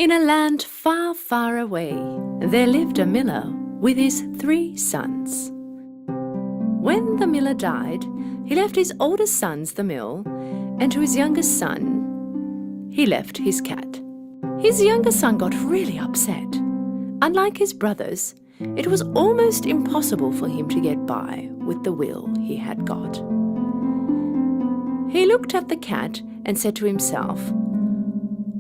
In a land far, far away, there lived a miller with his 3 sons. When the miller died, he left his oldest sons the mill, and to his youngest son, he left his cat. His younger son got really upset. Unlike his brothers, it was almost impossible for him to get by with the will he had got. He looked at the cat and said to himself,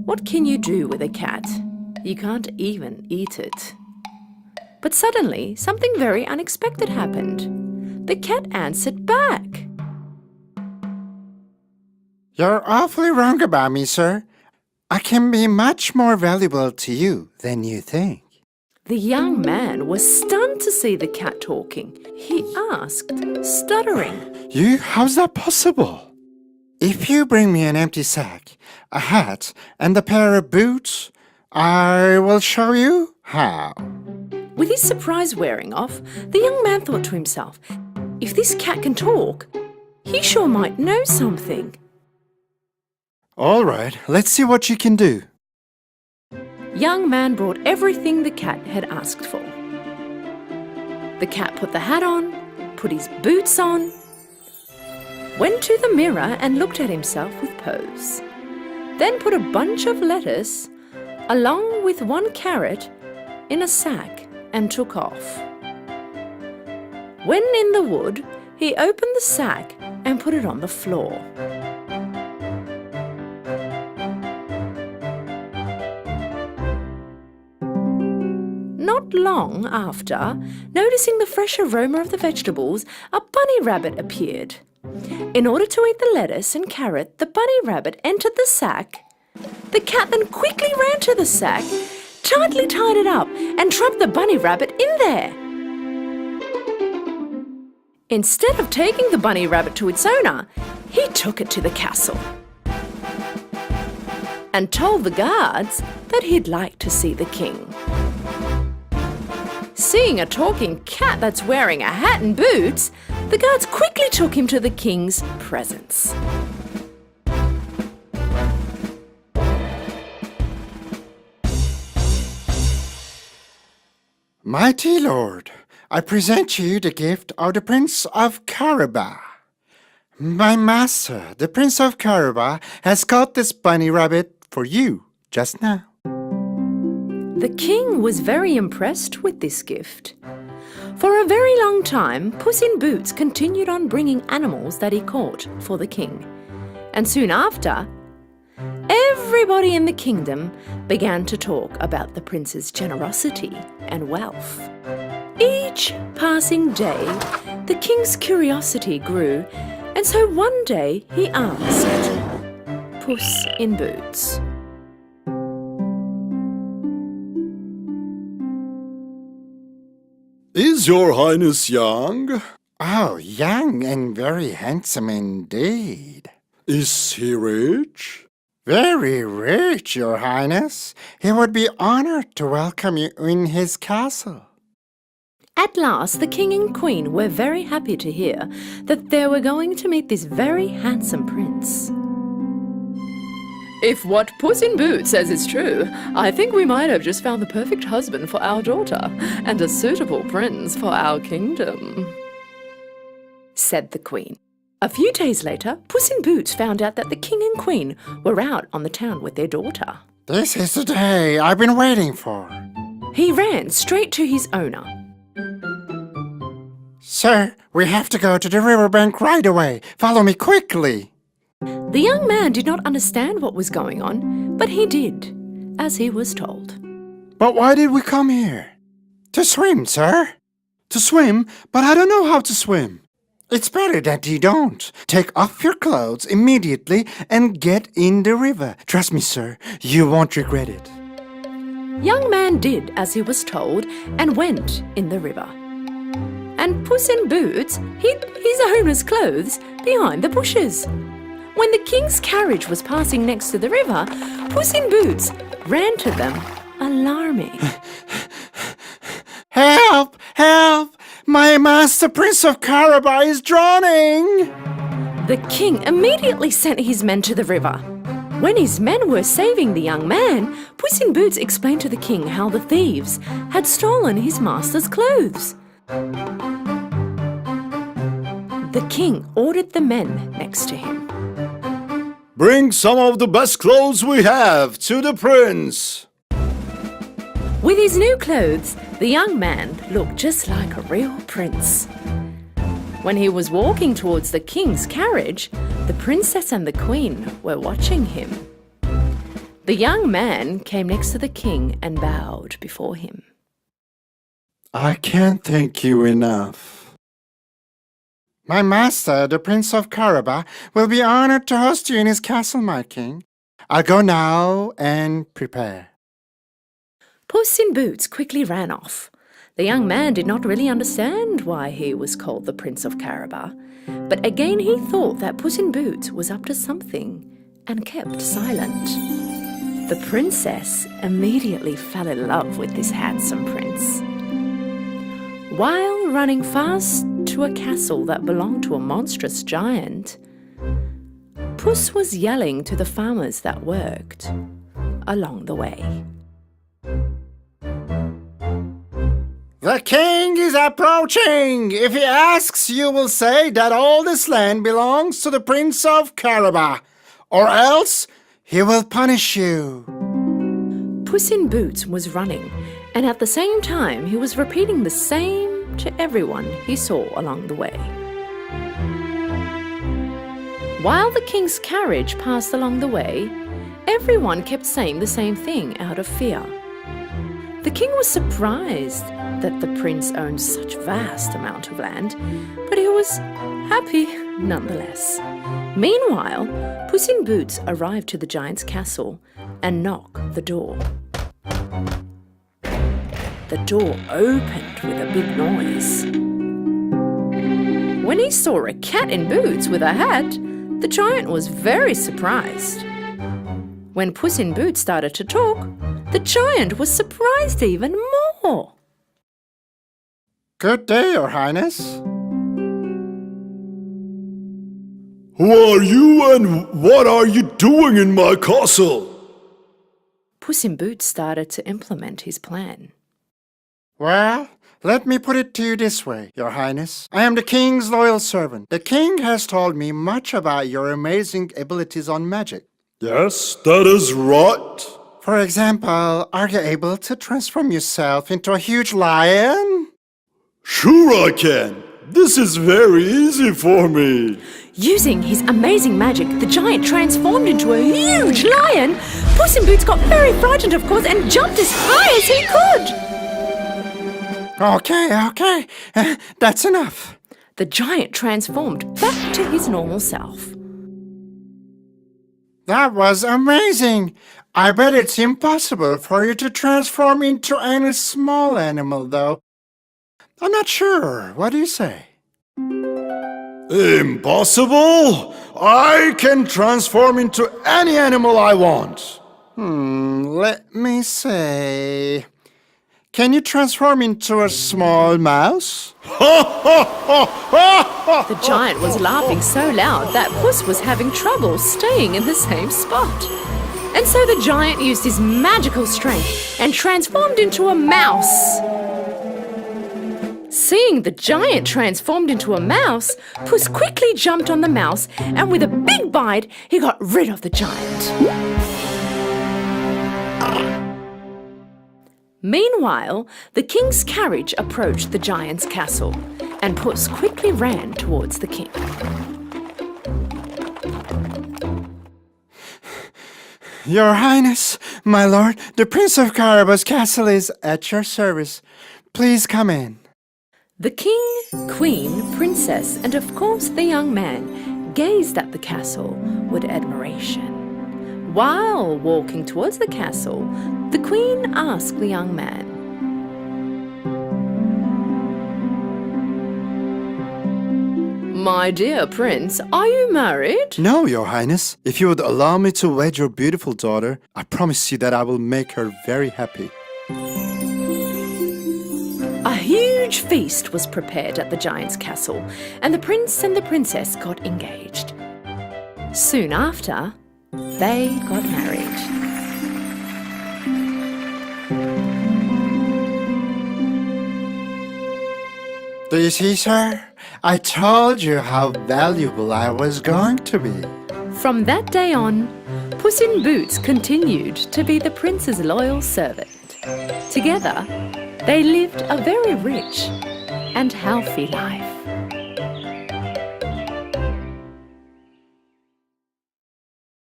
"What can you do with a cat? You can't even eat it." But suddenly, something very unexpected happened. The cat answered back. "You're awfully wrong about me, sir. I can be much more valuable to you than you think." The young man was stunned to see the cat talking. He asked, stuttering, How's that possible? If you bring me an empty sack, a hat, and a pair of boots, I will show you how. With his surprise wearing off, the young man thought to himself, if this cat can talk, he sure might know something. All right, let's see what you can do. Young man brought everything the cat had asked for. The cat put the hat on, put his boots on, went to the mirror and looked at himself with pose, then put a bunch of lettuce along with 1 carrot in a sack and took off. When in the wood, he opened the sack and put it on the floor. Not long after, noticing the fresh aroma of the vegetables, a bunny rabbit appeared. In order to eat the lettuce and carrot, the bunny rabbit entered the sack. The cat then quickly ran to the sack, tightly tied it up, and trapped the bunny rabbit in there. Instead of taking the bunny rabbit to its owner, he took it to the castle and told the guards that he'd like to see the king. Seeing a talking cat that's wearing a hat and boots, the guards quickly took him to the king's presence. Mighty Lord, I present you the gift of the Prince of Carabas. My master, the Prince of Carabas, has caught this bunny rabbit for you just now. The king was very impressed with this gift. For a very long time, Puss in Boots continued on bringing animals that he caught for the king. And soon after, everybody in the kingdom began to talk about the prince's generosity and wealth. Each passing day, the king's curiosity grew, and so one day he asked Puss in Boots, "Is your highness young?" Oh, young and very handsome indeed. "Is he rich?" Very rich, your highness. He would be honored to welcome you in his castle. At last, the king and queen were very happy to hear that they were going to meet this very handsome prince. If what Puss in Boots says is true, I think we might have just found the perfect husband for our daughter and a suitable prince for our kingdom, said the queen. A few days later, Puss in Boots found out that the king and queen were out on the town with their daughter. This is the day I've been waiting for. He ran straight to his owner. Sir, we have to go to the riverbank right away. Follow me quickly. The young man did not understand what was going on, but he did, as he was told. But why did we come here? To swim, sir. To swim? But I don't know how to swim. It's better that you don't. Take off your clothes immediately and get in the river. Trust me, sir, you won't regret it. Young man did as he was told and went in the river. And Puss in Boots hid his owner's clothes behind the bushes. When the king's carriage was passing next to the river, Puss in Boots ran to them, alarming. Help! Help! My master, Prince of Carabas, is drowning! The king immediately sent his men to the river. When his men were saving the young man, Puss in Boots explained to the king how the thieves had stolen his master's clothes. The king ordered the men next to him. Bring some of the best clothes we have to the prince. With his new clothes, the young man looked just like a real prince. When he was walking towards the king's carriage, the princess and the queen were watching him. The young man came next to the king and bowed before him. I can't thank you enough. My master, the Prince of Caraba, will be honored to host you in his castle, my king. I'll go now and prepare. Puss in Boots quickly ran off. The young man did not really understand why he was called the Prince of Caraba, but again he thought that Puss in Boots was up to something and kept silent. The princess immediately fell in love with this handsome prince. While running fast to a castle that belonged to a monstrous giant, Puss was yelling to the farmers that worked along the way. The king is approaching. If he asks, you will say that all this land belongs to the Prince of Caraba, or else he will punish you. Puss in Boots was running, and at the same time he was repeating the same to everyone he saw along the way. While the king's carriage passed along the way, everyone kept saying the same thing out of fear. The king was surprised that the prince owned such vast amount of land, but he was happy nonetheless. Meanwhile, Puss in Boots arrived to the giant's castle and knocked the door. The door opened with a big noise. When he saw a cat in boots with a hat, the giant was very surprised. When Puss in Boots started to talk, the giant was surprised even more. Good day, Your Highness. Who are you and what are you doing in my castle? Puss in Boots started to implement his plan. Well, let me put it to you this way, Your Highness. I am the king's loyal servant. The king has told me much about your amazing abilities on magic. Yes, that is right. For example, are you able to transform yourself into a huge lion? Sure I can. This is very easy for me. Using his amazing magic, the giant transformed into a huge lion. Puss in Boots got very frightened, of course, and jumped as high as he could. Okay. That's enough. The giant transformed back to his normal self. That was amazing. I bet it's impossible for you to transform into any small animal, though. I'm not sure. What do you say? Impossible? I can transform into any animal I want. Let me say... Can you transform into a small mouse? The giant was laughing so loud that Puss was having trouble staying in the same spot. And so the giant used his magical strength and transformed into a mouse. Seeing the giant transformed into a mouse, Puss quickly jumped on the mouse, and with a big bite, he got rid of the giant. Meanwhile, the king's carriage approached the giant's castle, and Puss quickly ran towards the king. Your Highness, my lord, the Prince of Caraba's castle is at your service. Please come in. The king, queen, princess, and of course the young man gazed at the castle with admiration. While walking towards the castle, the queen asked the young man, "My dear prince, are you married?" No, Your Highness. If you would allow me to wed your beautiful daughter, I promise you that I will make her very happy. A huge feast was prepared at the giant's castle, and the prince and the princess got engaged. Soon after, They got married. Do you see, sir? I told you how valuable I was going to be. From that day on, Puss in Boots continued to be the prince's loyal servant. Together, they lived a very rich and healthy life.